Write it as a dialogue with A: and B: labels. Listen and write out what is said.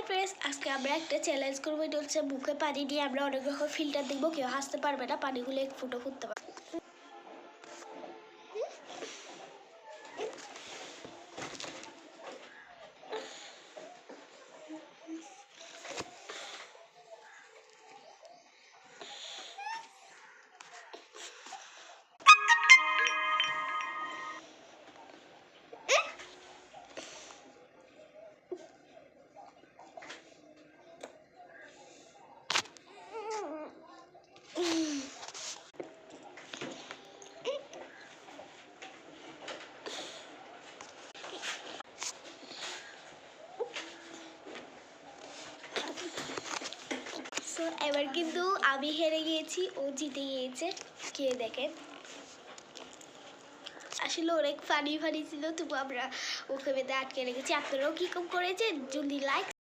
A: Friends, আজকে আমরা একটা চ্যালেঞ্জ করবো। এটা হচ্ছে মুখে পানি দিয়ে আমরা অনেক রকম ফিল্টার দেখবো, কেউ হাসতে পারবে না, পানিগুলো এক ফুটো ফুটতে পারবে। সো এবার কিন্তু আমি হেরে গিয়েছি, ও জিতে গিয়েছে। কে দেখেন, আসলে অনেক ফানি ছিল, তবু আমরা ওকে বেঁধে আটকে রেখেছি। আপনারাও কি কম করেছেন? যদি লাইক